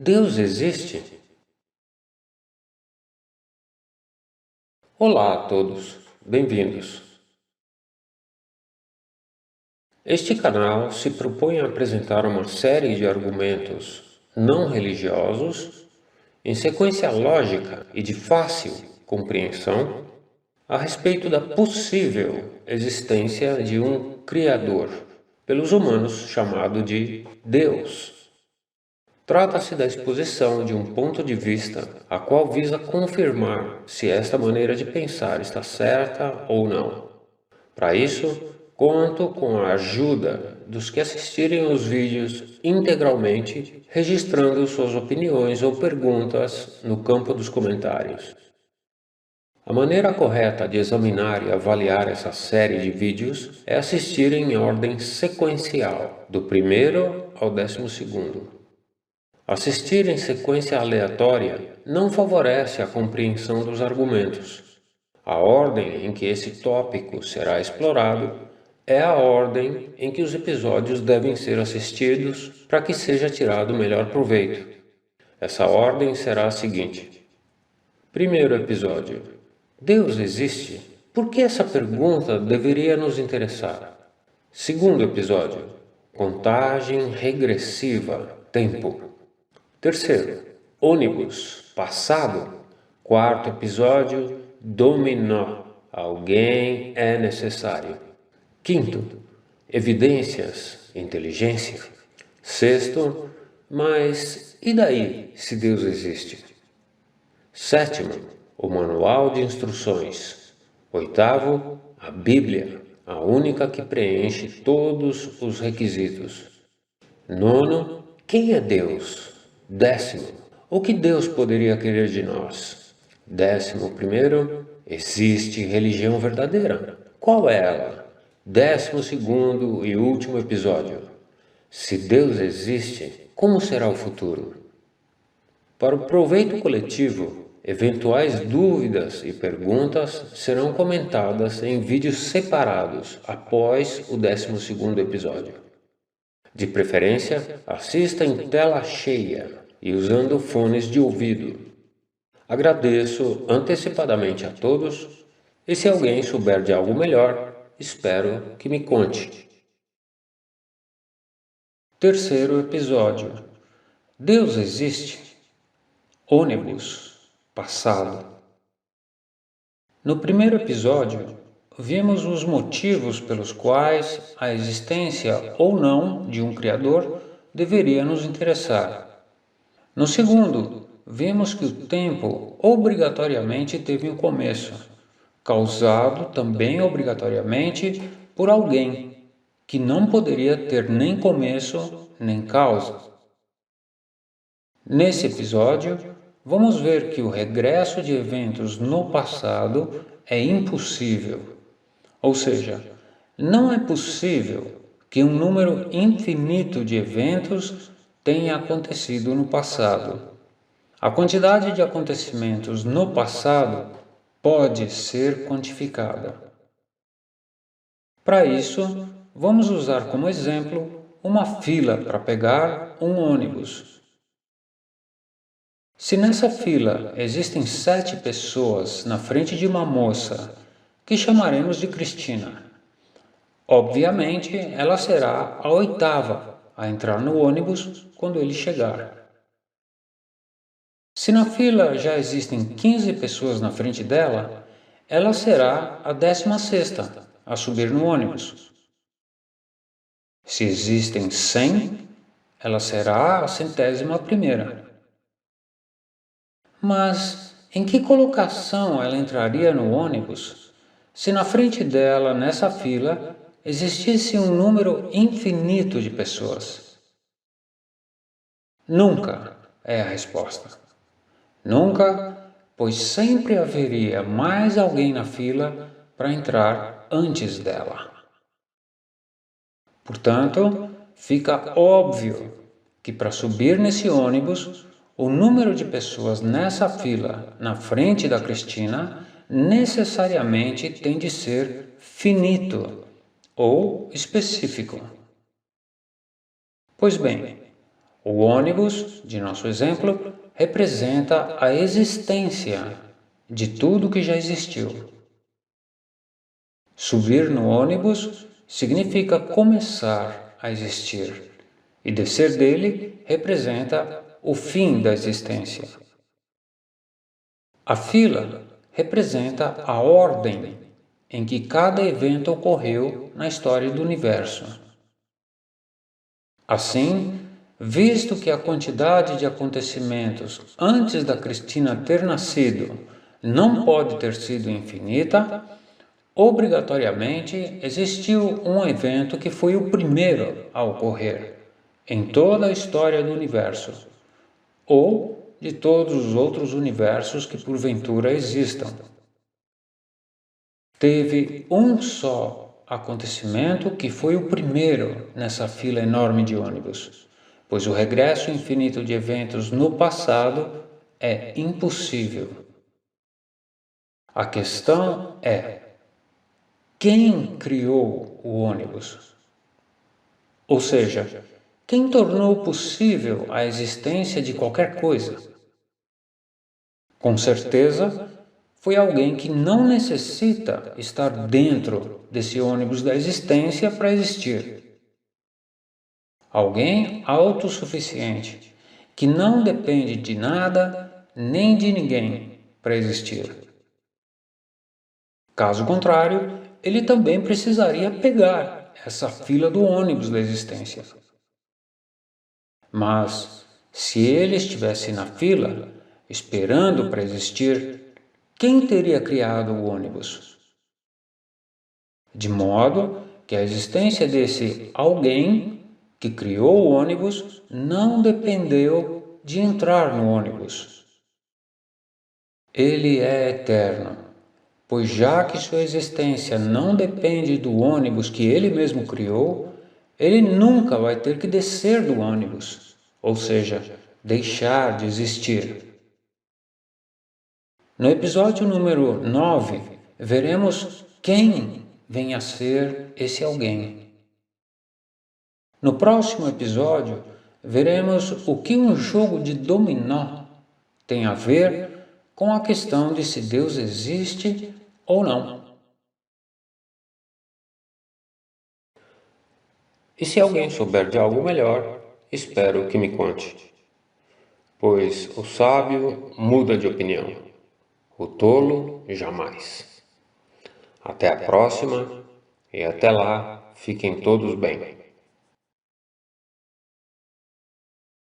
Deus existe? Olá a todos, bem-vindos. Este canal se propõe a apresentar uma série de argumentos não religiosos em sequência lógica e de fácil compreensão a respeito da possível existência de um Criador, pelos humanos chamado de Deus. Trata-se da exposição de um ponto de vista a qual visa confirmar se esta maneira de pensar está certa ou não. Para isso, conto com a ajuda dos que assistirem os vídeos integralmente, registrando suas opiniões ou perguntas no campo dos comentários. A maneira correta de examinar e avaliar essa série de vídeos é assistir em ordem sequencial, do primeiro ao 12º. Assistir em sequência aleatória não favorece a compreensão dos argumentos. A ordem em que esse tópico será explorado é a ordem em que os episódios devem ser assistidos para que seja tirado o melhor proveito. Essa ordem será a seguinte. Primeiro episódio. Deus existe? Por que essa pergunta deveria nos interessar? Segundo episódio. Contagem regressiva. Tempo. Terceiro, ônibus, passado. Quarto episódio, dominó, alguém é necessário. Quinto, evidências, inteligência. Sexto, mas e daí se Deus existe? Sétimo, o manual de instruções. Oitavo, a Bíblia, a única que preenche todos os requisitos. Nono, quem é Deus? Décimo, o que Deus poderia querer de nós? 11º, existe religião verdadeira. Qual é ela? 12º e último episódio. Se Deus existe, como será o futuro? Para o proveito coletivo, eventuais dúvidas e perguntas serão comentadas em vídeos separados após o 12º episódio. De preferência, assista em tela cheia e usando fones de ouvido. Agradeço antecipadamente a todos e se alguém souber de algo melhor, espero que me conte. Terceiro episódio. Deus existe? Ônibus, passado. No primeiro episódio, vimos os motivos pelos quais a existência ou não de um Criador deveria nos interessar. No segundo, vimos que o tempo obrigatoriamente teve um começo, causado também obrigatoriamente por alguém, que não poderia ter nem começo nem causa. Nesse episódio, vamos ver que o regresso de eventos no passado é impossível. Ou seja, não é possível que um número infinito de eventos tenha acontecido no passado. A quantidade de acontecimentos no passado pode ser quantificada. Para isso, vamos usar como exemplo uma fila para pegar um ônibus. Se nessa fila existem 7 pessoas na frente de uma moça, que chamaremos de Cristina, obviamente ela será a 8ª a entrar no ônibus quando ele chegar. Se na fila já existem 15 pessoas na frente dela, ela será a 16ª a subir no ônibus. Se existem 100, ela será a 101ª. Mas em que colocação ela entraria no ônibus se na frente dela, nessa fila, existisse um número infinito de pessoas? Nunca é a resposta. Nunca, pois sempre haveria mais alguém na fila para entrar antes dela. Portanto, fica óbvio que para subir nesse ônibus, o número de pessoas nessa fila na frente da Cristina necessariamente tem de ser finito ou específico. Pois bem, O ônibus, de nosso exemplo, representa a existência de tudo que já existiu. Subir no ônibus significa começar a existir, e descer dele representa o fim da existência. A fila representa a ordem em que cada evento ocorreu na história do universo. Assim, visto que a quantidade de acontecimentos antes da Cristina ter nascido não pode ter sido infinita, obrigatoriamente existiu um evento que foi o primeiro a ocorrer em toda a história do universo, ou de todos os outros universos que porventura existam. Teve um só acontecimento que foi o primeiro nessa fila enorme de ônibus, pois o regresso infinito de eventos no passado é impossível. A questão é: quem criou o ônibus? Ou seja, quem tornou possível a existência de qualquer coisa? Com certeza, foi alguém que não necessita estar dentro desse ônibus da existência para existir. Alguém autossuficiente, que não depende de nada nem de ninguém para existir. Caso contrário, ele também precisaria pegar essa fila do ônibus da existência. Mas, se ele estivesse na fila, esperando para existir, quem teria criado o ônibus? De modo que a existência desse alguém que criou o ônibus não dependeu de entrar no ônibus. Ele é eterno, pois já que sua existência não depende do ônibus que ele mesmo criou, ele nunca vai ter que descer do ônibus, ou seja, deixar de existir. No episódio número 9, veremos quem vem a ser esse alguém. No próximo episódio, veremos o que um jogo de dominó tem a ver com a questão de se Deus existe ou não. E se alguém souber de algo melhor, espero que me conte. Pois o sábio muda de opinião, o tolo jamais. Até a próxima e até lá, fiquem todos bem.